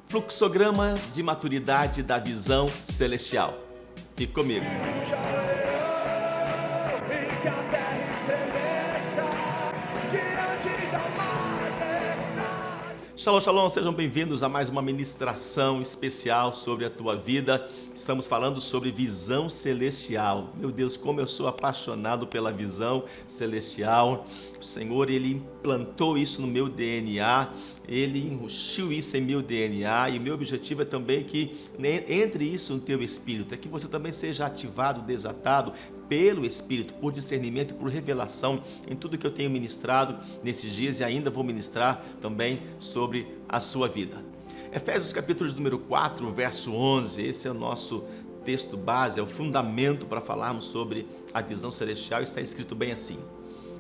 Fluxograma de maturidade da visão celestial. Fique comigo. Shalom, shalom, sejam bem-vindos a mais uma ministração especial sobre a tua vida. Estamos falando sobre visão celestial. Meu Deus, como eu sou apaixonado pela visão celestial. O Senhor, Ele implantou isso no meu DNA, Ele enrustiu isso em meu DNA, e o meu objetivo é também que entre isso no teu espírito, é que você também seja ativado, desatado pelo Espírito, por discernimento e por revelação em tudo que eu tenho ministrado nesses dias e ainda vou ministrar também sobre a sua vida. Efésios capítulo de número 4, verso 11, esse é o nosso texto base, é o fundamento para falarmos sobre a visão celestial. Está escrito bem assim: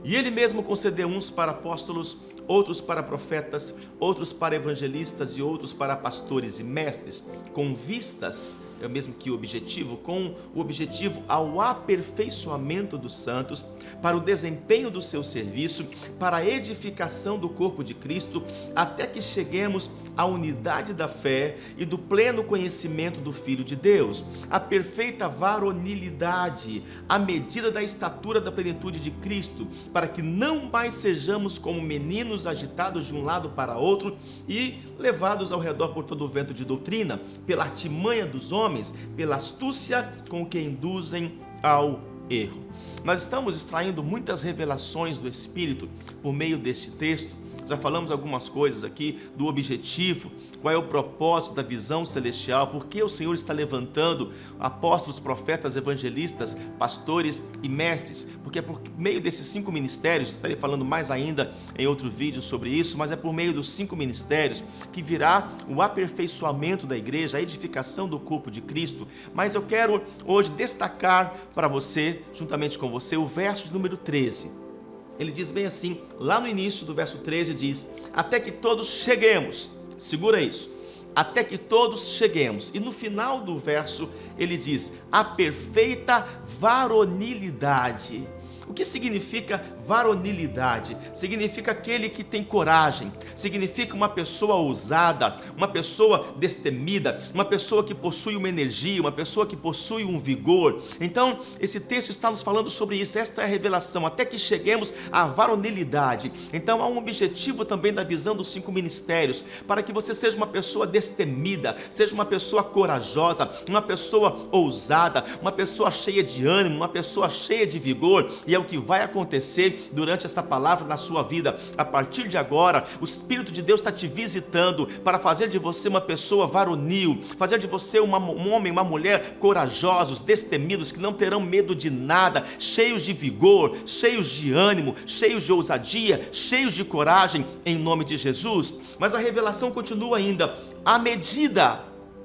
e Ele mesmo concedeu uns para apóstolos, outros para profetas, outros para evangelistas e outros para pastores e mestres, com vistas, é o mesmo que o objetivo, com o objetivo ao aperfeiçoamento dos santos, para o desempenho do seu serviço, para a edificação do corpo de Cristo, até que cheguemos à unidade da fé e do pleno conhecimento do Filho de Deus, a perfeita varonilidade, à medida da estatura da plenitude de Cristo, para que não mais sejamos como meninos agitados de um lado para outro e levados ao redor por todo o vento de doutrina, pela artimanha dos homens, pela astúcia com que induzem ao erro. Nós estamos extraindo muitas revelações do Espírito por meio deste texto. Já falamos algumas coisas aqui do objetivo, qual é o propósito da visão celestial, por que o Senhor está levantando apóstolos, profetas, evangelistas, pastores e mestres, porque é por meio desses 5 ministérios, estarei falando mais ainda em outro vídeo sobre isso, mas é por meio dos 5 ministérios que virá o aperfeiçoamento da igreja, a edificação do corpo de Cristo. Mas eu quero hoje destacar para você, juntamente com você, o verso de número 13. Ele diz bem assim, lá no início do verso 13 diz: até que todos cheguemos, segura isso, até que todos cheguemos. E no final do verso ele diz: a perfeita varonilidade. O que significa varonilidade? Significa aquele que tem coragem, significa uma pessoa ousada, uma pessoa destemida, uma pessoa que possui uma energia, uma pessoa que possui um vigor. Então, esse texto está nos falando sobre isso, esta é a revelação, até que cheguemos à varonilidade. Então, há um objetivo também da visão dos 5 ministérios, para que você seja uma pessoa destemida, seja uma pessoa corajosa, uma pessoa ousada, uma pessoa cheia de ânimo, uma pessoa cheia de vigor. E é o que vai acontecer durante esta palavra na sua vida. A partir de agora, o Espírito de Deus está te visitando para fazer de você uma pessoa varonil, fazer de você um homem, uma mulher corajosos, destemidos, que não terão medo de nada, cheios de vigor, cheios de ânimo, cheios de ousadia, cheios de coragem, em nome de Jesus. Mas a revelação continua ainda, à medida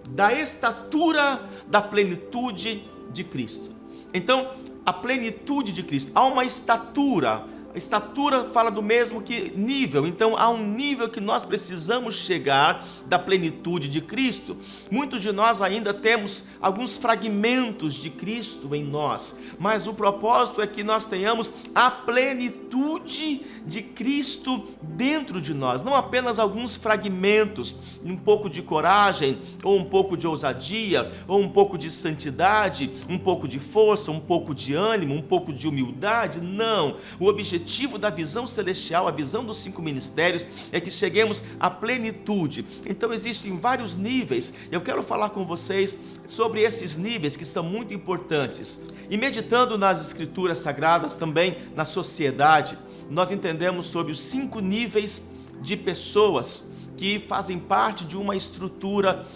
da estatura da plenitude de Cristo. Então, a plenitude de Cristo, há uma estatura, a estatura fala do mesmo que nível, então há um nível que nós precisamos chegar da plenitude de Cristo. Muitos de nós ainda temos alguns fragmentos de Cristo em nós, mas o propósito é que nós tenhamos a plenitude de Cristo dentro de nós, não apenas alguns fragmentos, um pouco de coragem, ou um pouco de ousadia, ou um pouco de santidade, um pouco de força, um pouco de ânimo, um pouco de humildade. Não, o objetivo da visão celestial, a visão dos 5 ministérios, é que cheguemos à plenitude. Então existem vários níveis, eu quero falar com vocês sobre esses níveis que são muito importantes. E meditando nas escrituras sagradas, também na sociedade, nós entendemos sobre os 5 níveis de pessoas que fazem parte de uma estrutura,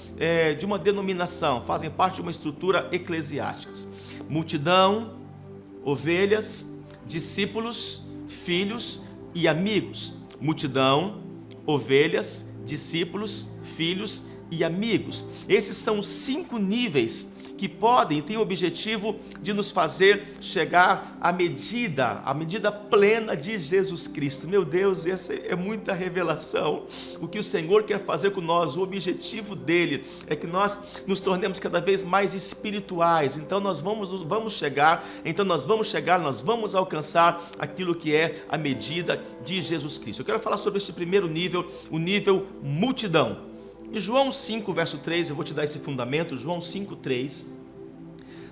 de uma denominação, fazem parte de uma estrutura eclesiástica: multidão, ovelhas, discípulos, filhos e amigos. Multidão, ovelhas, discípulos, filhos e amigos. Esses são os 5 níveis que podem, têm o objetivo de nos fazer chegar à medida plena de Jesus Cristo. Meu Deus, essa é muita revelação. O que o Senhor quer fazer com nós, o objetivo dele é que nós nos tornemos cada vez mais espirituais. Então nós vamos alcançar aquilo que é a medida de Jesus Cristo. Eu quero falar sobre este primeiro nível, o nível multidão. Em João 5, verso 3, eu vou te dar esse fundamento, João 5, 3.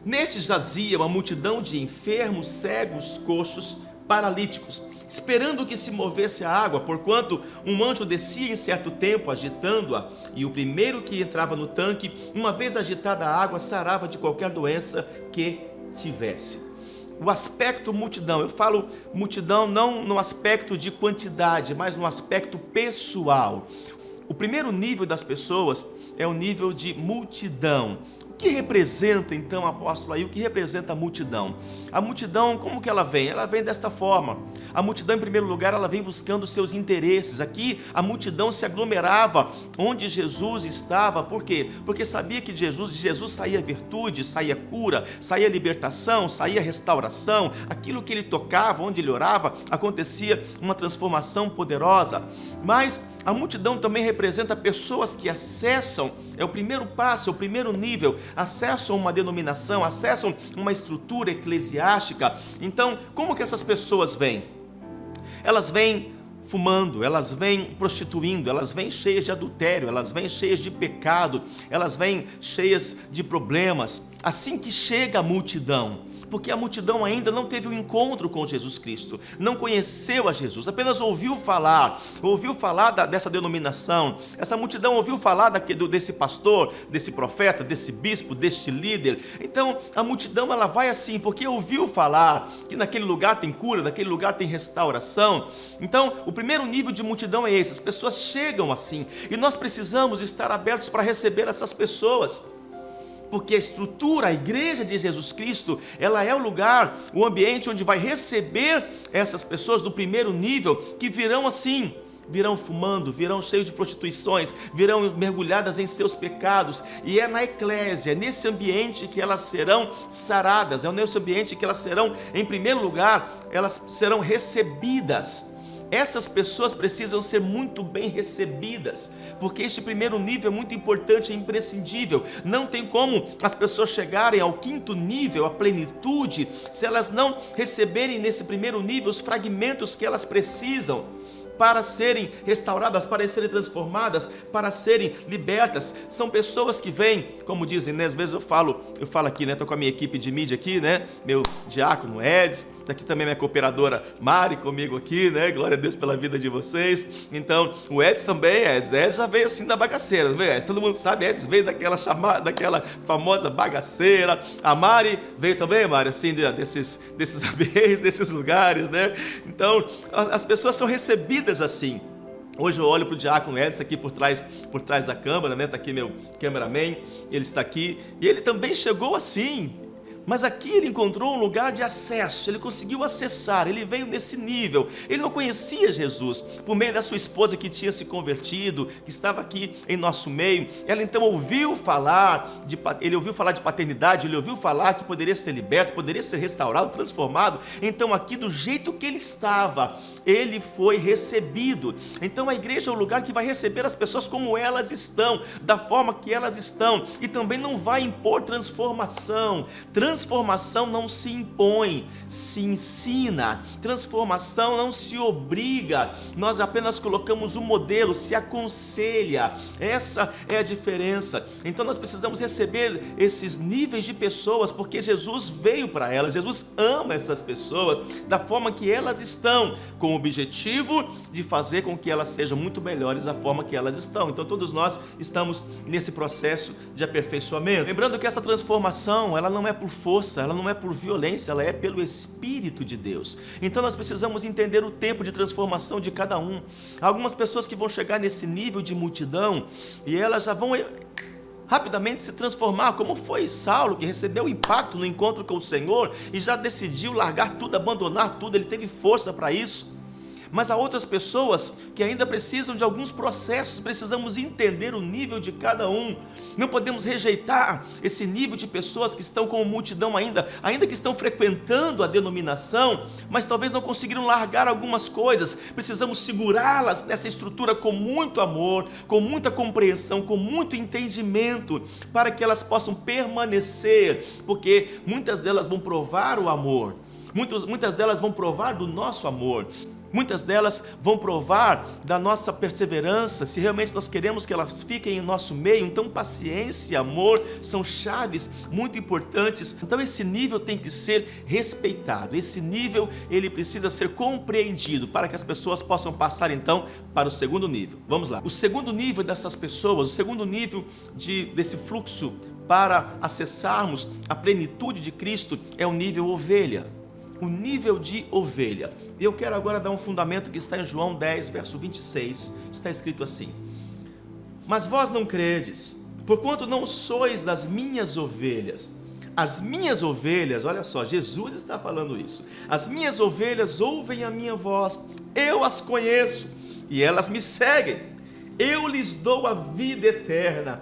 Neste jazia uma multidão de enfermos, cegos, coxos, paralíticos, esperando que se movesse a água, porquanto um anjo descia em certo tempo, agitando-a, e o primeiro que entrava no tanque, uma vez agitada a água, sarava de qualquer doença que tivesse. O aspecto multidão, eu falo multidão não no aspecto de quantidade, mas no aspecto pessoal. O primeiro nível das pessoas é o nível de multidão. O que representa então, apóstolo, aí, o que representa a multidão? A multidão, como que ela vem? Ela vem desta forma. A multidão, em primeiro lugar, ela vem buscando seus interesses. Aqui, a multidão se aglomerava onde Jesus estava. Por quê? Porque sabia que de Jesus saía virtude, saía cura, saía libertação, saía restauração. Aquilo que ele tocava, onde ele orava, acontecia uma transformação poderosa. Mas a multidão também representa pessoas que acessam, é o primeiro passo, é o primeiro nível, acessam uma denominação, acessam uma estrutura eclesiástica. Então, como que essas pessoas vêm? Elas vêm fumando, elas vêm prostituindo, elas vêm cheias de adultério, elas vêm cheias de pecado, elas vêm cheias de problemas. Assim que chega a multidão, porque a multidão ainda não teve um encontro com Jesus Cristo, não conheceu a Jesus, apenas ouviu falar dessa denominação. Essa multidão ouviu falar desse pastor, desse profeta, desse bispo, deste líder. Então a multidão ela vai assim, porque ouviu falar que naquele lugar tem cura, naquele lugar tem restauração. Então o primeiro nível de multidão é esse, as pessoas chegam assim, e nós precisamos estar abertos para receber essas pessoas. Porque a estrutura, a igreja de Jesus Cristo, ela é o lugar, o ambiente onde vai receber essas pessoas do primeiro nível, que virão assim, virão fumando, virão cheios de prostituições, virão mergulhadas em seus pecados. E é na eclésia, é nesse ambiente que elas serão saradas, é nesse ambiente que elas serão, em primeiro lugar, elas serão recebidas. Essas pessoas precisam ser muito bem recebidas, porque este primeiro nível é muito importante, é imprescindível. Não tem como as pessoas chegarem ao quinto nível, à plenitude, se elas não receberem nesse primeiro nível os fragmentos que elas precisam para serem restauradas, para serem transformadas, para serem libertas. São pessoas que vêm, como dizem, né? Às vezes eu falo aqui, né? Estou com a minha equipe de mídia aqui, né? Meu diácono Eds, está aqui também minha cooperadora Mari comigo aqui, né? Glória a Deus pela vida de vocês. Então, o Eds também, Eds já veio assim da bagaceira, não veio? Todo mundo sabe, Eds veio daquela famosa bagaceira. A Mari veio também, Mari, assim, desses ambientes, desses lugares, né? Então, as pessoas são recebidas assim. Hoje eu olho para o diácono Edson aqui por trás da câmera, né? Está aqui meu cameraman, ele está aqui, e ele também chegou assim. Mas aqui ele encontrou um lugar de acesso, ele conseguiu acessar, ele veio nesse nível. Ele não conhecia Jesus, por meio da sua esposa que tinha se convertido, que estava aqui em nosso meio. Ela então ele ouviu falar de paternidade, ele ouviu falar que poderia ser liberto, poderia ser restaurado, transformado. Então aqui do jeito que ele estava, ele foi recebido. Então a igreja é o lugar que vai receber as pessoas como elas estão, da forma que elas estão, e também não vai impor transformação. Transformação não se impõe, se ensina. Transformação não se obriga. Nós apenas colocamos um modelo, se aconselha. Essa é a diferença. Então nós precisamos receber esses níveis de pessoas, porque Jesus veio para elas. Jesus ama essas pessoas da forma que elas estão, com o objetivo de fazer com que elas sejam muito melhores da forma que elas estão. Então todos nós estamos nesse processo de aperfeiçoamento. Lembrando que essa transformação, ela não é por força, ela não é por violência, ela é pelo Espírito de Deus. Então nós precisamos entender o tempo de transformação de cada um. Há algumas pessoas que vão chegar nesse nível de multidão e elas já vão rapidamente se transformar, como foi Saulo, que recebeu o impacto no encontro com o Senhor e já decidiu largar tudo, abandonar tudo, ele teve força para isso. Mas há outras pessoas que ainda precisam de alguns processos, precisamos entender o nível de cada um. Não podemos rejeitar esse nível de pessoas que estão com multidão ainda que estão frequentando a denominação, mas talvez não conseguiram largar algumas coisas. Precisamos segurá-las nessa estrutura com muito amor, com muita compreensão, com muito entendimento, para que elas possam permanecer, porque muitas delas vão provar o amor, muitas delas vão provar do nosso amor. Muitas delas vão provar da nossa perseverança, se realmente nós queremos que elas fiquem em nosso meio. Então paciência e amor são chaves muito importantes. Então esse nível tem que ser respeitado, esse nível ele precisa ser compreendido para que as pessoas possam passar então para o segundo nível. Vamos lá. O segundo nível dessas pessoas, o segundo nível desse fluxo para acessarmos a plenitude de Cristo é o nível ovelha. O nível de ovelha. Eu quero agora dar um fundamento que está em João 10, verso 26. Está escrito assim: mas vós não credes, porquanto não sois das minhas ovelhas. As minhas ovelhas, olha só, Jesus está falando isso. As minhas ovelhas ouvem a minha voz, eu as conheço e elas me seguem. Eu lhes dou a vida eterna,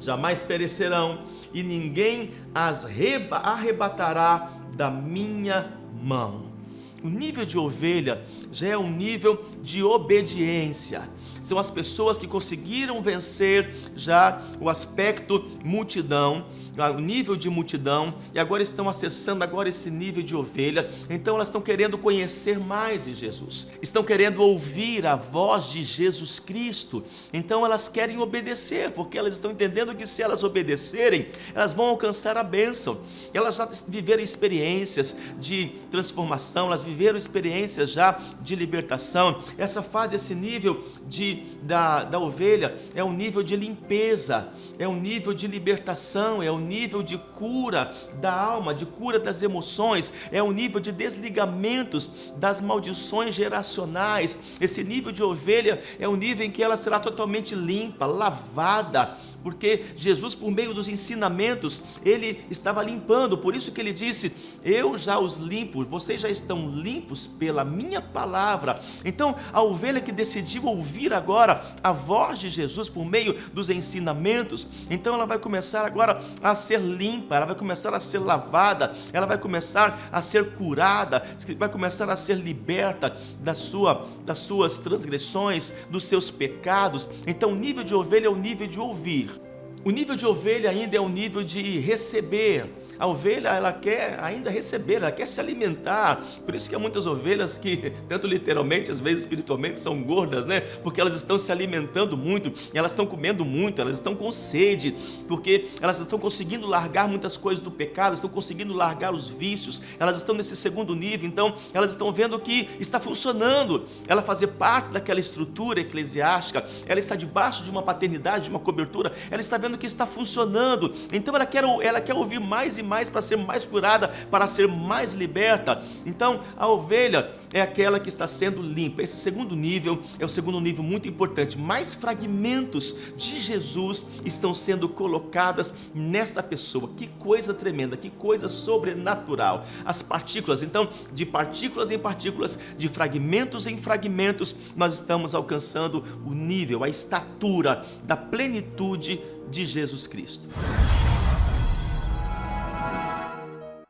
jamais perecerão e ninguém as arrebatará da minha mão. O nível de ovelha já é um nível de obediência. São as pessoas que conseguiram vencer já o aspecto multidão, o nível de multidão, e agora estão acessando agora esse nível de ovelha. Então elas estão querendo conhecer mais de Jesus, estão querendo ouvir a voz de Jesus Cristo. Então elas querem obedecer, porque elas estão entendendo que se elas obedecerem, elas vão alcançar a bênção. Elas já viveram experiências de transformação, elas viveram experiências já de libertação. Essa fase, esse nível da ovelha é um nível de limpeza, é um nível de libertação, é um nível de cura da alma, de cura das emoções, é um nível de desligamentos das maldições geracionais. Esse nível de ovelha é um nível em que ela será totalmente limpa, lavada, porque Jesus, por meio dos ensinamentos, ele estava limpando. Por isso que ele disse: eu já os limpo, vocês já estão limpos pela minha palavra. Então a ovelha que decidiu ouvir agora a voz de Jesus por meio dos ensinamentos, então ela vai começar agora a ser limpa, ela vai começar a ser lavada, ela vai começar a ser curada, vai começar a ser liberta das suas transgressões, dos seus pecados. Então o nível de ovelha é o nível de ouvir. O nível de ovelha ainda é o nível de receber. A ovelha, ela quer ainda receber, ela quer se alimentar. Por isso que há muitas ovelhas que, tanto literalmente, às vezes espiritualmente, são gordas, né? Porque elas estão se alimentando muito, elas estão comendo muito, elas estão com sede, porque elas estão conseguindo largar muitas coisas do pecado, estão conseguindo largar os vícios, elas estão nesse segundo nível. Então elas estão vendo que está funcionando, ela fazer parte daquela estrutura eclesiástica, ela está debaixo de uma paternidade, de uma cobertura, ela está vendo que está funcionando. Então ela quer ouvir mais e mais para ser mais curada, para ser mais liberta. Então a ovelha é aquela que está sendo limpa. Esse segundo nível é o segundo nível muito importante. Mais fragmentos de Jesus estão sendo colocadas nesta pessoa. Que coisa tremenda, que coisa sobrenatural. As partículas, então, de partículas em partículas, de fragmentos em fragmentos, nós estamos alcançando o nível, a estatura da plenitude de Jesus Cristo.